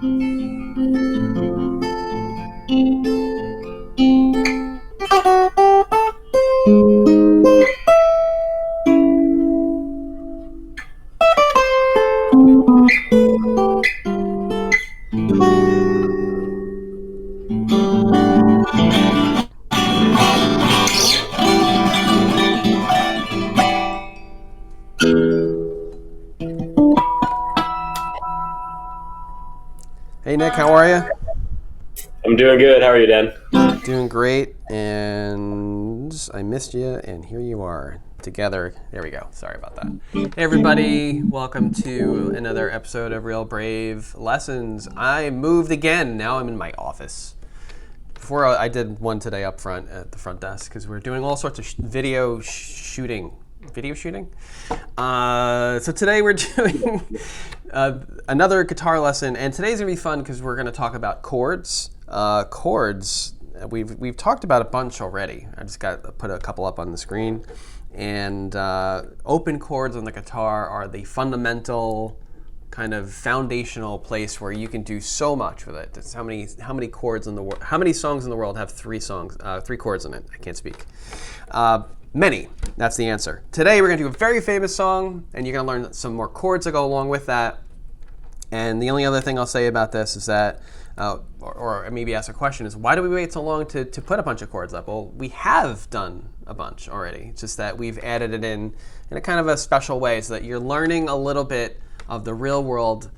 Hey Nick, how are you? I'm doing good. How are you, Dan? Doing great, and I missed you, and here you are together. There we go. Sorry about that. Hey everybody, welcome to another episode of Real Brave Lessons. I moved again. Now I'm in my office. Before I did one today up front at the front desk because we're doing all sorts of video shooting. So today we're doing another guitar lesson, and today's gonna be fun because we're gonna talk about chords. Chords. We've talked about a bunch already. I just put a couple up on the screen, and open chords on the guitar are the fundamental, kind of foundational place where you can do so much with it. It's how many chords in the world? How many songs in the world have three chords in it? I can't speak. Many. That's the answer. Today we're going to do a very famous song, and you're going to learn some more chords that go along with that. And the only other thing I'll say about this is that, or maybe ask a question, is why do we wait so long to put a bunch of chords up? Well, we have done a bunch already. It's just that we've added it in a kind of a special way so that you're learning a little bit of the real world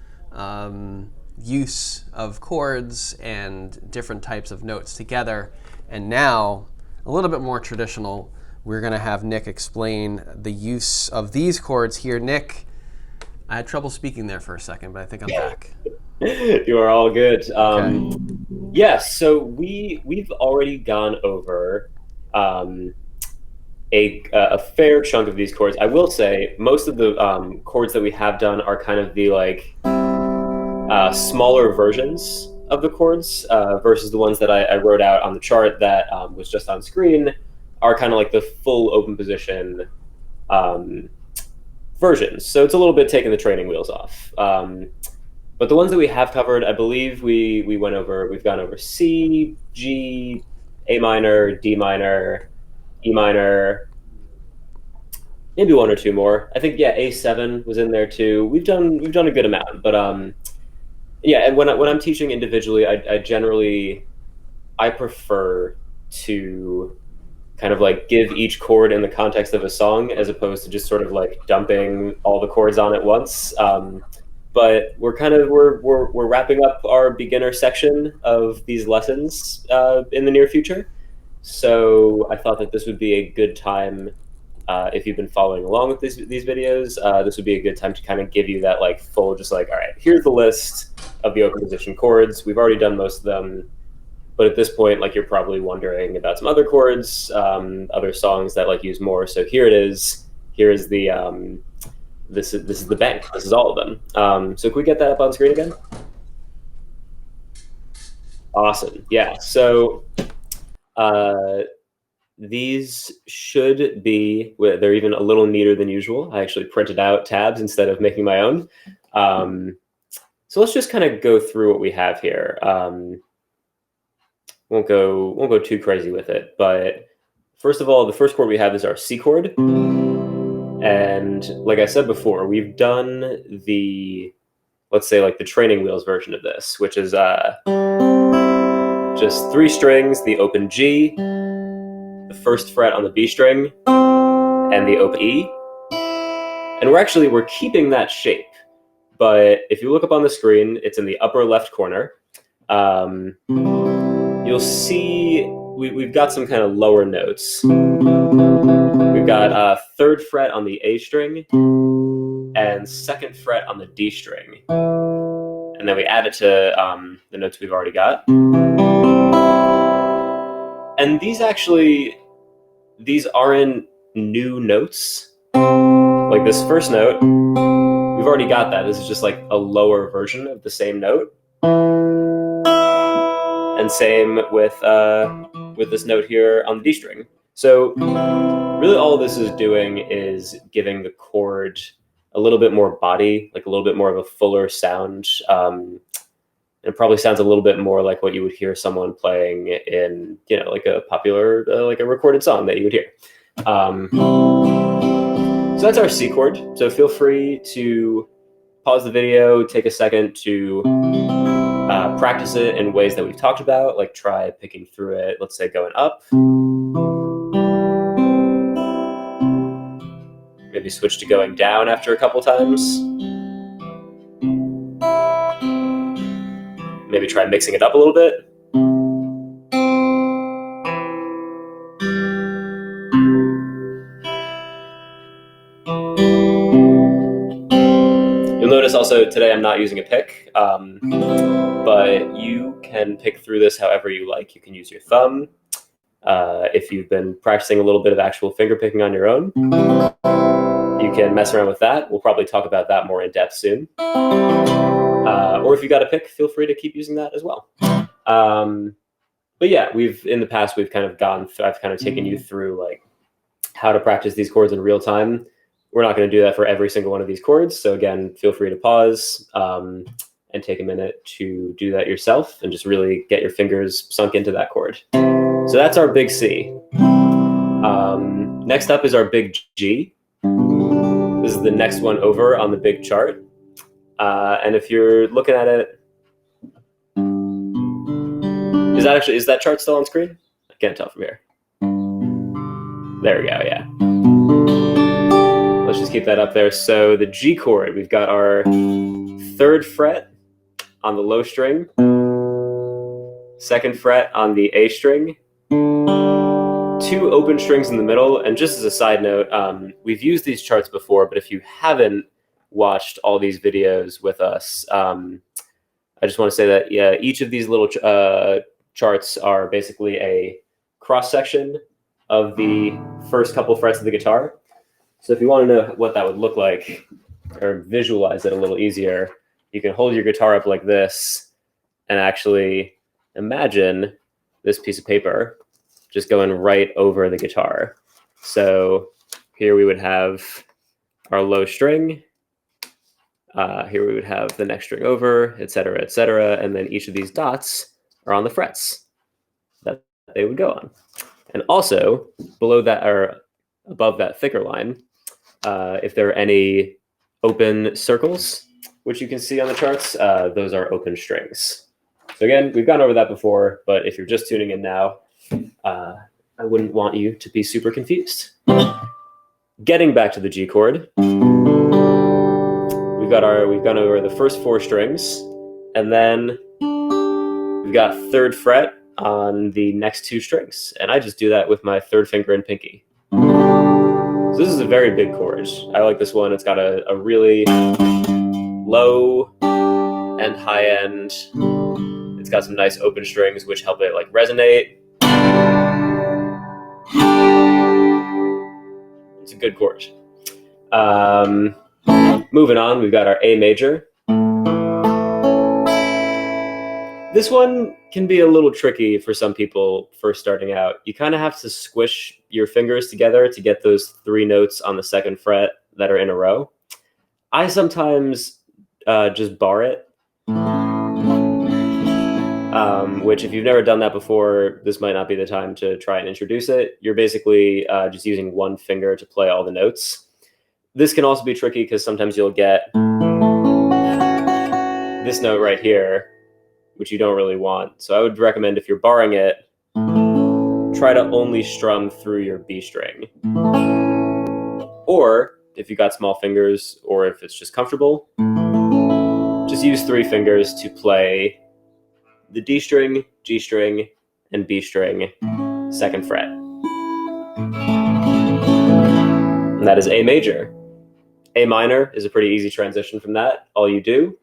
use of chords and different types of notes together. And now, a little bit more traditional, we're going to have Nick explain the use of these chords here. Nick, I had trouble speaking there for a second, but I think I'm back. You are all good. Okay. Yes, so we've already gone over a fair chunk of these chords. I will say most of the chords that we have done are kind of the smaller versions of the chords versus the ones that I wrote out on the chart that was just on screen are kind of like the full open position versions. So it's a little bit taking the training wheels off. But the ones that we have covered, I believe we've gone over C, G, A minor, D minor, E minor, maybe one or two more. I think A7 was in there too. We've done a good amount, but yeah. And when I'm teaching individually, I prefer to kind of like give each chord in the context of a song as opposed to just sort of like dumping all the chords on at once. But we're wrapping up our beginner section of these lessons in the near future. So I thought that this would be a good time if you've been following along with these videos. This would be a good time to kind of give you that like full, just like, all right, here's the list of the open position chords. We've already done most of them. But at this point, like, you're probably wondering about some other chords, other songs that like use more. So here it is. Here is the this is the bank. This is all of them. So can we get that up on screen again? Awesome. Yeah. So these should be. They're even a little neater than usual. I actually printed out tabs instead of making my own. So let's just kind of go through what we have here. Won't go too crazy with it, but first of all, the first chord we have is our C chord. And like I said before, we've done let's say like the training wheels version of this, which is just three strings, the open G, the first fret on the B string, and the open E. And we're keeping that shape. But if you look up on the screen, it's in the upper left corner. You'll see we've got some kind of lower notes. We've got third fret on the A string and second fret on the D string. And then we add it to the notes we've already got. And these aren't new notes. Like this first note, we've already got that. This is just like a lower version of the same note. And same with this note here on the D string. So really all this is doing is giving the chord a little bit more body, like a little bit more of a fuller sound. And it probably sounds a little bit more like what you would hear someone playing in, you know, like a popular, like a recorded song that you would hear. So that's our C chord. So feel free to pause the video, take a second to practice it in ways that we've talked about, like try picking through it, let's say going up. Maybe switch to going down after a couple times. Maybe try mixing it up a little bit. You'll notice also today I'm not using a pick, but you can pick through this however you like. You can use your thumb. If you've been practicing a little bit of actual finger picking on your own, you can mess around with that. We'll probably talk about that more in depth soon. Or if you got a pick, feel free to keep using that as well. But yeah, in the past, we've kind of I've kind of taken you through like how to practice these chords in real time. We're not going to do that for every single one of these chords. So again, feel free to pause and take a minute to do that yourself and just really get your fingers sunk into that chord. So that's our big C. Next up is our big G. This is the next one over on the big chart. And if you're looking at it, is that chart still on screen? I can't tell from here. There we go, yeah. Let's just keep that up there. So the G chord, we've got our 3rd fret on the low string, 2nd fret on the A string, 2 open strings in the middle. And just as a side note, we've used these charts before, but if you haven't watched all these videos with us, I just want to say that each of these little charts are basically a cross-section of the first couple frets of the guitar. So if you want to know what that would look like or visualize it a little easier, you can hold your guitar up like this and actually imagine this piece of paper just going right over the guitar. So here we would have our low string. Here we would have the next string over, et cetera, and then each of these dots are on the frets that they would go on. And also, below that or above that thicker line, if there are any open circles, which you can see on the charts, those are open strings. So again, we've gone over that before, but if you're just tuning in now, I wouldn't want you to be super confused. Getting back to the G chord, we've gone over the first 4 strings, and then we've got 3rd fret on the next 2 strings. And I just do that with my 3rd finger and pinky. So this is a very big chord. I like this one. It's got a really low and high end. It's got some nice open strings, which help it like resonate. It's a good chord. Moving on, we've got our A major. This one can be a little tricky for some people first starting out. You kind of have to squish your fingers together to get those 3 notes on the 2nd fret that are in a row. I sometimes just bar it, which if you've never done that before, this might not be the time to try and introduce it. You're basically just using one finger to play all the notes. This can also be tricky because sometimes you'll get this note right here, which you don't really want. So I would recommend if you're barring it, try to only strum through your B string. Or if you got small fingers, or if it's just comfortable, just use 3 fingers to play the D string, G string, and B string 2nd fret. And that is A major. A minor is a pretty easy transition from that. All you do,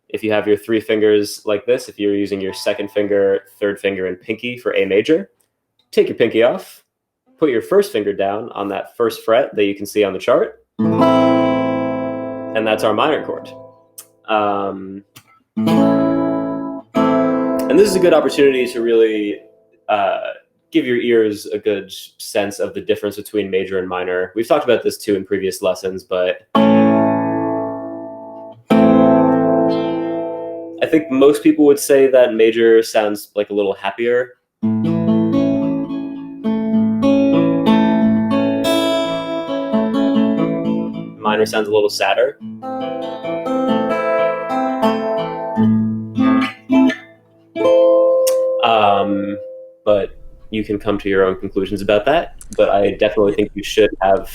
if you have your 3 fingers like this, if you're using your 2nd finger, 3rd finger, and pinky for A major, take your pinky off, put your 1st finger down on that 1st fret that you can see on the chart, and that's our minor chord. And this is a good opportunity to really give your ears a good sense of the difference between major and minor. We've talked about this too in previous lessons, but I I think most people would say that major sounds like a little happier. Minor sounds a little sadder. But you can come to your own conclusions about that. But I definitely think you should have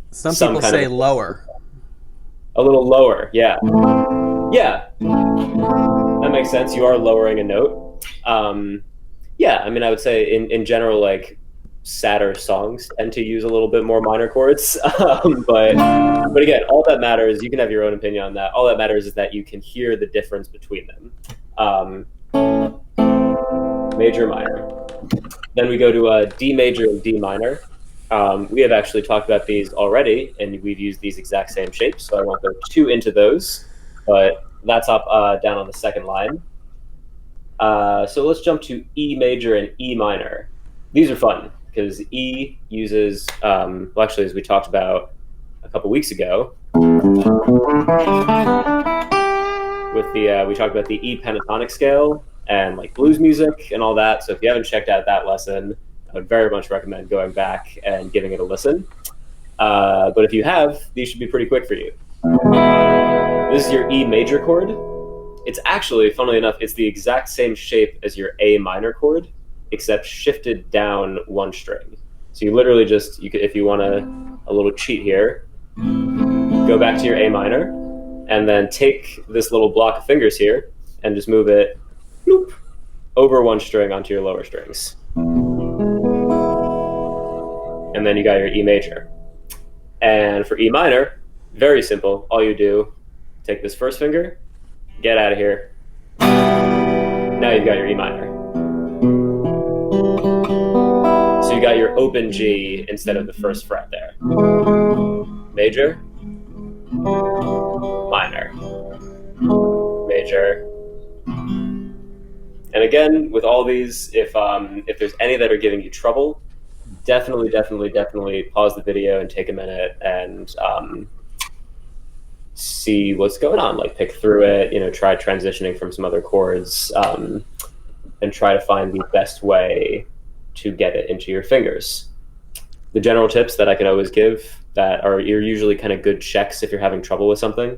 Some some people kind say of lower. a little lower. Yeah, yeah, that makes sense. You are lowering a note. Yeah, I mean, I would say in general, like sadder songs tend to use a little bit more minor chords. But again, all that matters. You can have your own opinion on that. All that matters is that you can hear the difference between them. Major, minor. Then we go to D major and D minor. We have actually talked about these already, and we've used these exact same shapes, so I won't go too into those. But that's up down on the second line. So let's jump to E major and E minor. These are fun because E uses, well, actually, as we talked about a couple weeks ago, with the we talked about the E pentatonic scale and like blues music and all that. So if you haven't checked out that lesson, I would very much recommend going back and giving it a listen. But if you have, these should be pretty quick for you. This is your E major chord. It's actually, funnily enough, it's the exact same shape as your A minor chord, except shifted down one string. So you literally just, if you want a little cheat here, go back to your A minor, and then take this little block of fingers here and just move it bloop, over one string onto your lower strings. And then you got your E major. And for E minor, very simple. All you do, take this first finger, get out of here. Now you've got your E minor. So you got your open G instead of the first fret there. Major, minor, major. And again, with all these, if there's any that are giving you trouble, definitely pause the video and take a minute and see what's going on. Like pick through it, try transitioning from some other chords, and try to find the best way to get it into your fingers. The general tips that I can always give that are usually kind of good checks if you're having trouble with something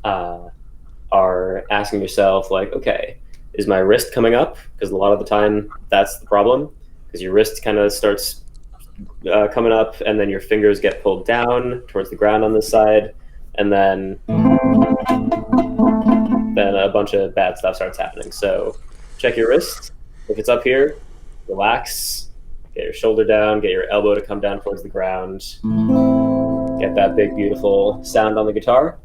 are asking yourself like, okay, is my wrist coming up? Because a lot of the time that's the problem, because your wrist kind of starts coming up and then your fingers get pulled down towards the ground on this side, and then a bunch of bad stuff starts happening. So check your wrist. If it's up here, relax, get your shoulder down, get your elbow to come down towards the ground, get that big, beautiful sound on the guitar.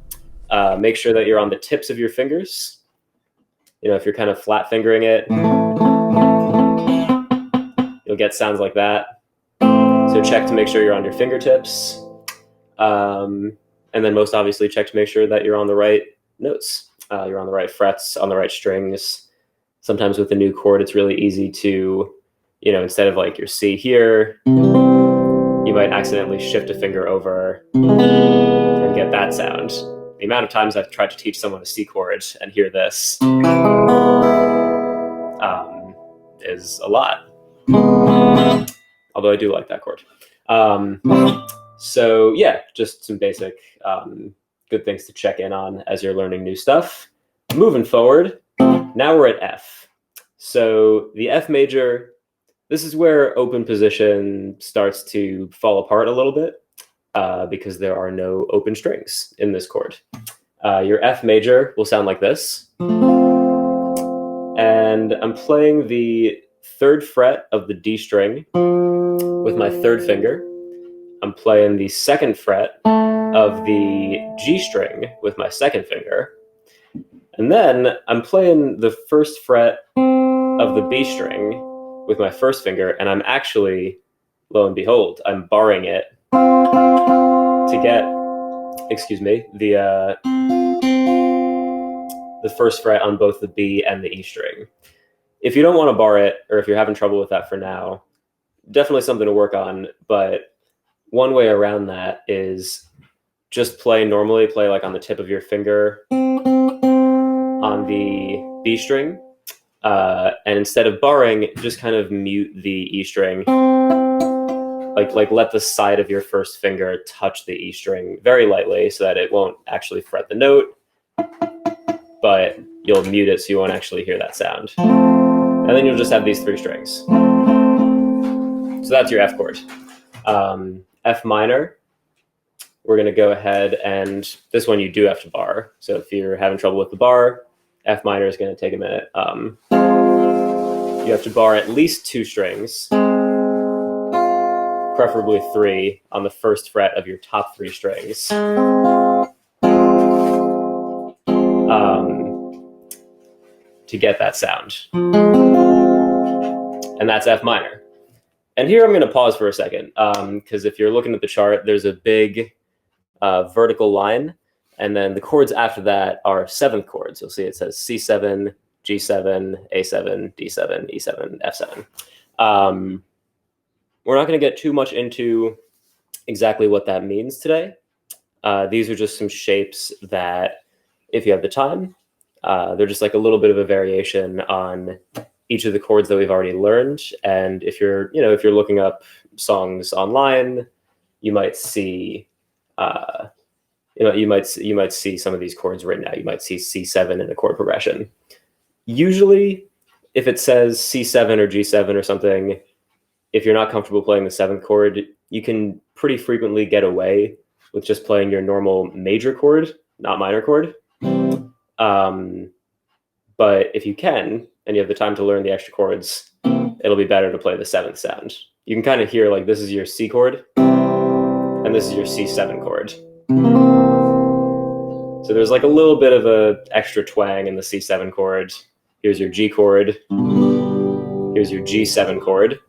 Make sure that you're on the tips of your fingers. If you're kind of flat fingering it, you'll get sounds like that. So check to make sure you're on your fingertips. And then most obviously check to make sure that you're on the right notes. You're on the right frets, on the right strings. Sometimes with a new chord, it's really easy to, instead of like your C here, you might accidentally shift a finger over and get that sound. The amount of times I've tried to teach someone a C chord and hear this is a lot. Although I do like that chord. So yeah, just some basic good things to check in on as you're learning new stuff. Moving forward, now we're at F. So the F major, this is where open position starts to fall apart a little bit because there are no open strings in this chord. Your F major will sound like this. And I'm playing the third fret of the D string with my third finger. I'm playing the second fret of the G string with my second finger. And then I'm playing the first fret of the B string with my first finger, and I'm actually, lo and behold, I'm barring it to get, the first fret on both the B and the E string. If you don't want to bar it, or if you're having trouble with that for now, definitely something to work on. But one way around that is just play normally, play like on the tip of your finger on the B string, and instead of barring, just kind of mute the E string. Like let the side of your first finger touch the E string very lightly so that it won't actually fret the note, but you'll mute it so you won't actually hear that sound. And then you'll just have these 3 strings. So that's your F chord. F minor, we're going to go ahead and this one you do have to bar. So if you're having trouble with the bar, F minor is going to take a minute. You have to bar at least 2 strings, preferably 3 on the first fret of your top 3 strings. To get that sound. And that's F minor. And here I'm going to pause for a second, because if you're looking at the chart, there's a big vertical line, and then the chords after that are 7th chords. You'll see it says C7, G7, A7, D7, E7, F7. We're not going to get too much into exactly what that means today. These are just some shapes that, if you have the time, they're just like a little bit of a variation on each of the chords that we've already learned. And if you're looking up songs online, you might see, you might see some of these chords written out. You might see C7 in a chord progression. Usually, if it says C7 or G7 or something, if you're not comfortable playing the 7th chord, you can pretty frequently get away with just playing your normal major chord, not minor chord. But if you can, and you have the time to learn the extra chords, it'll be better to play the 7th sound. You can kind of hear like this is your C chord, and this is your C7 chord. So there's like a little bit of a extra twang in the C7 chord. Here's your G chord. Here's your G7 chord.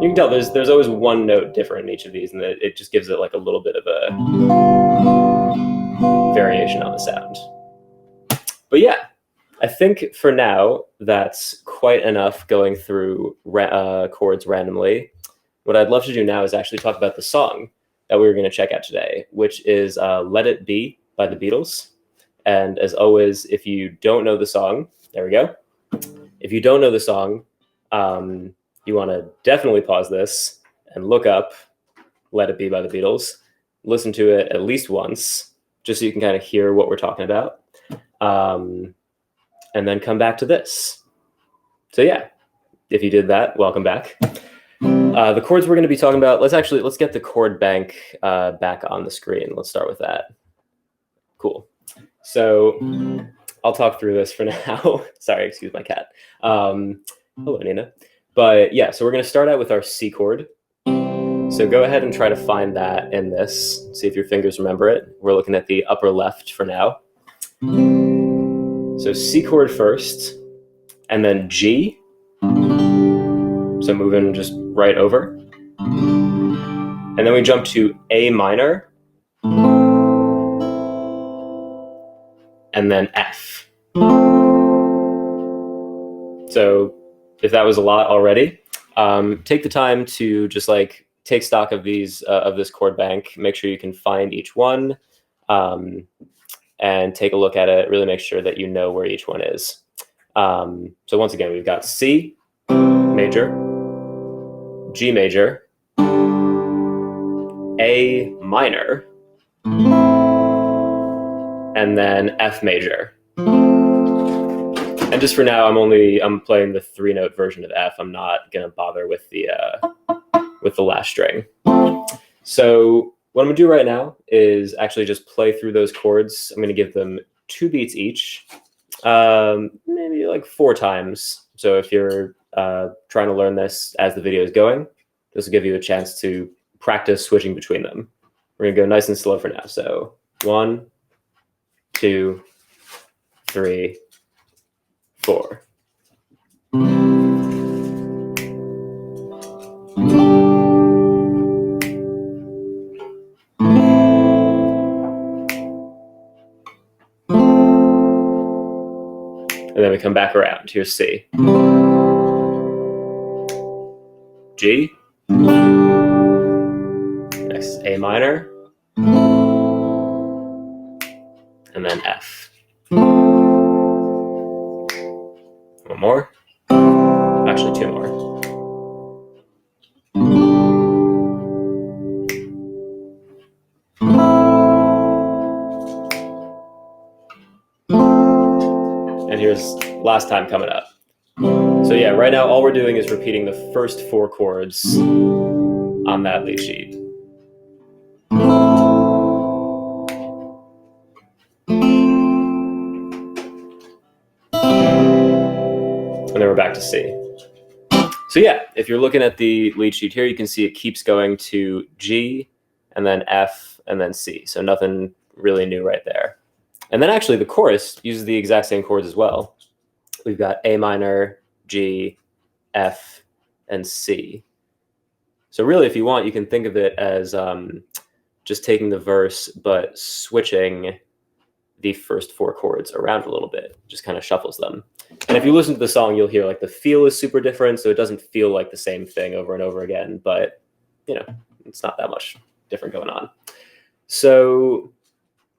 You can tell there's always one note different in each of these, and it just gives it like a little bit of a variation on the sound. But yeah, I think for now, that's quite enough going through chords randomly. What I'd love to do now is actually talk about the song that we were going to check out today, which is Let It Be by the Beatles. And as always, if you don't know the song, there we go. If you don't know the song, you want to definitely pause this and look up Let It Be by the Beatles. Listen to it at least once, just so you can kind of hear what we're talking about. And then come back to this. So yeah, if you did that, welcome back. The chords we're going to be talking about, let's get the chord bank back on the screen. Let's start with that. Cool. So I'll talk through this for now. Sorry, excuse my cat. Hello, Nina. But yeah, so we're going to start out with our C chord. So go ahead and try to find that in this. See if your fingers remember it. We're looking at the upper left for now. So C chord first, and then G. So moving just right over. And then we jump to A minor. And then F. So if that was a lot already, take the time to just like take stock of these of this chord bank. Make sure you can find each one, and take a look at it. Really make sure that you know where each one is. So once again, we've got C major, G major, A minor, and then F major. And just for now, I'm playing the 3-note version of F. I'm not gonna bother with the last string. So what I'm gonna do right now is actually just play through those chords. I'm gonna give them 2 beats each, maybe like 4 times. So if you're trying to learn this as the video is going, this will give you a chance to practice switching between them. We're gonna go nice and slow for now. So 1, 2, 3, 4. And then we come back around. Here's C. G. Next A minor. And then One more. Actually, two more. And here's last time coming up. So yeah, right now all we're doing is repeating the first 4 chords on that lead sheet. And then we're back to C. So yeah, if you're looking at the lead sheet here, you can see it keeps going to G, and then F, and then C. So nothing really new right there. And then actually the chorus uses the exact same chords as well. We've got A minor, G, F, and C. So really, if you want, you can think of it as just taking the verse, but switching the first 4 chords around a little bit, just kind of shuffles them. And if you listen to the song, you'll hear like the feel is super different, so it doesn't feel like the same thing over and over again, but you know, it's not that much different going on. So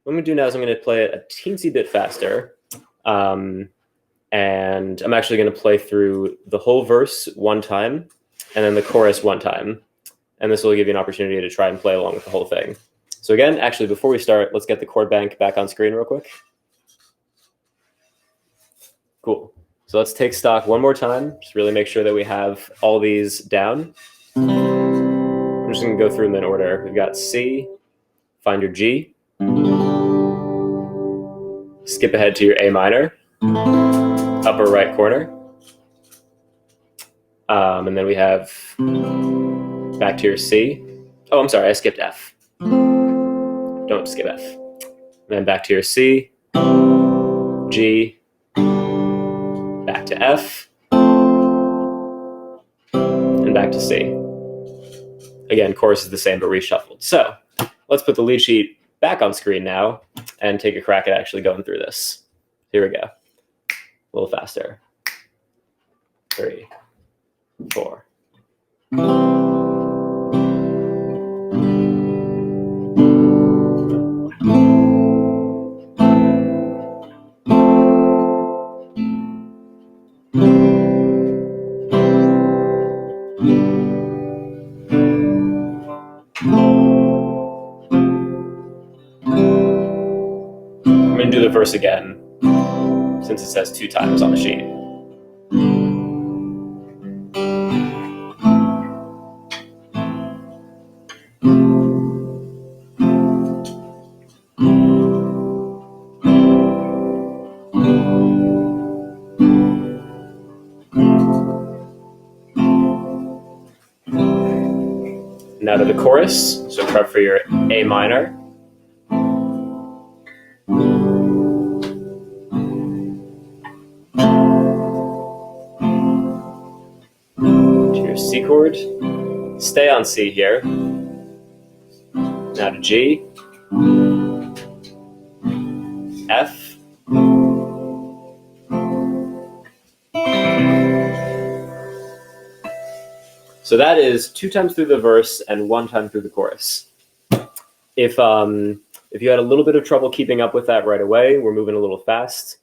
what I'm gonna do now is I'm gonna play it a teensy bit faster. And I'm actually gonna play through the whole verse one time, and then the chorus one time. And this will give you an opportunity to try and play along with the whole thing. So again, actually, before we start, let's get the chord bank back on screen real quick. Cool. So let's take stock one more time. Just really make sure that we have all these down. I'm just going to go through them in order. We've got C, find your G, skip ahead to your A minor, upper right corner. And then we have back to your C. Oh, I'm sorry, I skipped F. Don't skip F. And then back to your C, G, back to F, and back to C. Again, chorus is the same, but reshuffled. So let's put the lead sheet back on screen now and take a crack at actually going through this. Here we go. A little faster. 3, 4. I'm going to do the verse again, since it says 2 times on the sheet. Now to the chorus, so prep for your A minor. To your C chord. Stay on C here. Now to G. F. So that is 2 times through the verse and 1 time through the chorus. If you had a little bit of trouble keeping up with that right away, we're moving a little fast.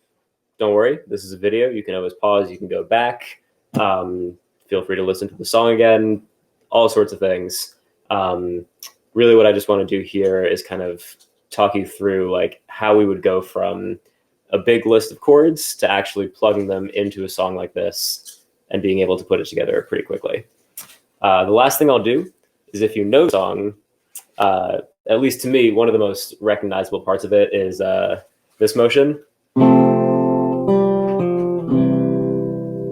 Don't worry, this is a video. You can always pause, you can go back. Feel free to listen to the song again, all sorts of things. Really what I just want to do here is kind of talk you through like how we would go from a big list of chords to actually plugging them into a song like this and being able to put it together pretty quickly. The last thing I'll do is, if you know the song, at least to me, one of the most recognizable parts of it is this motion,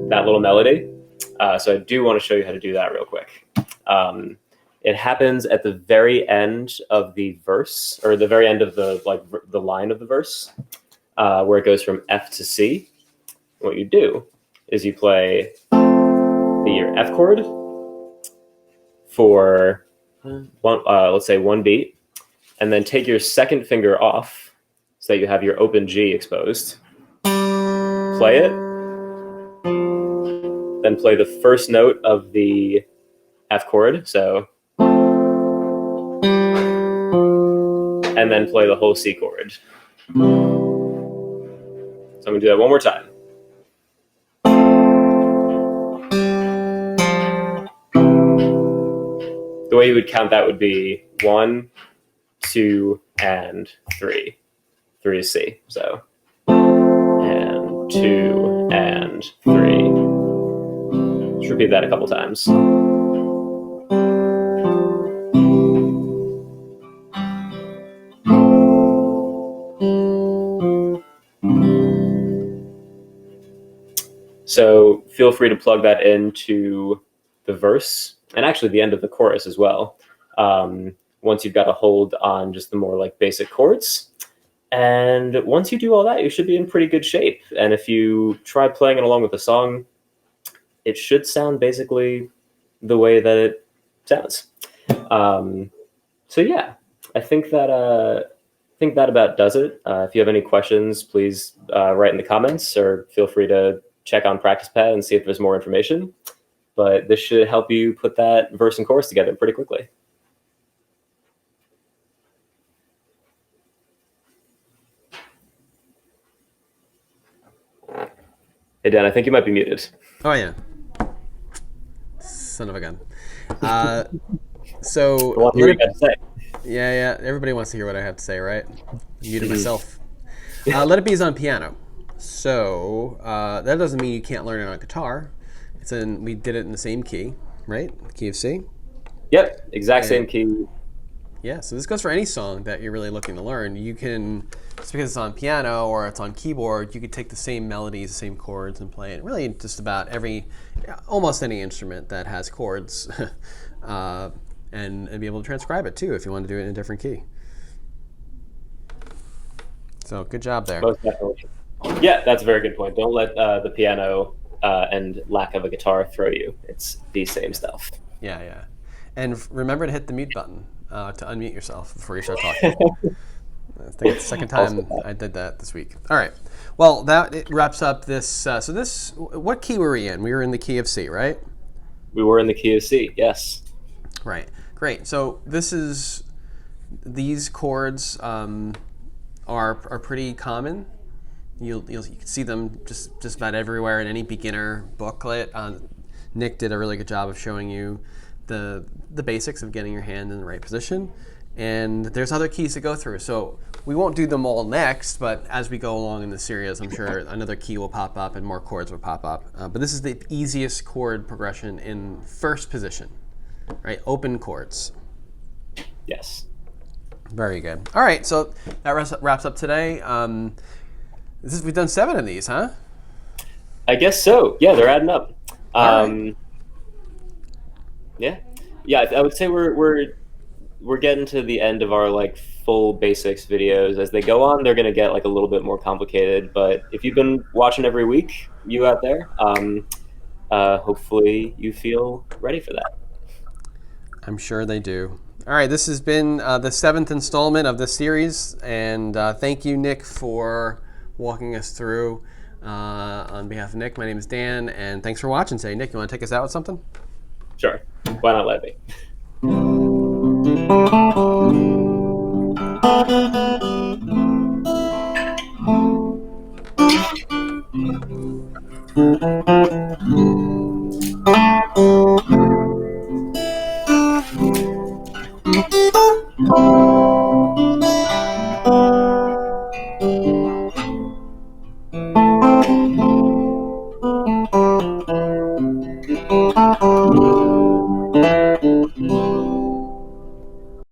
that little melody. So I do want to show you how to do that real quick. It happens at the very end of the verse, or the very end of the line of the verse, where it goes from F to C. What you do is you play your F chord for let's say 1 beat, and then take your second finger off so that you have your open G exposed. Play it, then play the first note of the F chord, so, and then play the whole C chord. So I'm gonna do that one more time. the way you would count that would be 1, 2, and 3. 3 is C. So, and 2, and 3. Just repeat that a couple times. So feel free to plug that into the verse and actually the end of the chorus as well. Once you've got a hold on just the more like basic chords. And once you do all that, you should be in pretty good shape. And if you try playing it along with the song, it should sound basically the way that it sounds. So yeah, I think that about does it. If you have any questions, please write in the comments or feel free to check on Practice Pad and see if there's more information. But this should help you put that verse and chorus together pretty quickly. Hey, Dan, I think you might be muted. Oh, yeah. Son of a gun. So, I want to hear what you got to say. Yeah. Everybody wants to hear what I have to say, right? I muted myself. Let It Be is on piano. So, that doesn't mean you can't learn it on guitar. We did it in the same key, right? Key of C. Yep, exact same key. Yeah, so this goes for any song that you're really looking to learn. You can, just because it's on piano or it's on keyboard, you could take the same melodies, the same chords, and play it. Really, just about almost any instrument that has chords, and be able to transcribe it too if you want to do it in a different key. So good job there. Most definitely. Yeah, that's a very good point. Don't let the piano and lack of a guitar throw you. It's the same stuff. Yeah. And remember to hit the mute button to unmute yourself before you start talking. I think it's the second time I did that this week. All right. Well, it wraps up this. What key were we in? We were in the key of C, right? We were in the key of C, yes. Right. Great. So these chords are pretty common. You can see them just about everywhere in any beginner booklet. Nick did a really good job of showing you the basics of getting your hand in the right position. And there's other keys to go through. So we won't do them all next, but as we go along in the series, I'm sure another key will pop up and more chords will pop up. But this is the easiest chord progression in first position, right? Open chords. Yes. Very good. All right, so that wraps up today. We've done 7 of these, huh? I guess so. Yeah, they're adding up. Right. Yeah. I would say we're getting to the end of our like full basics videos. As they go on, they're going to get like a little bit more complicated. But if you've been watching every week, you out there, hopefully you feel ready for that. I'm sure they do. All right, this has been the 7th installment of this series, and thank you, Nick, for walking us through. On behalf of Nick, my name is Dan, and thanks for watching today. Nick, you want to take us out with something? Sure. Why not let me?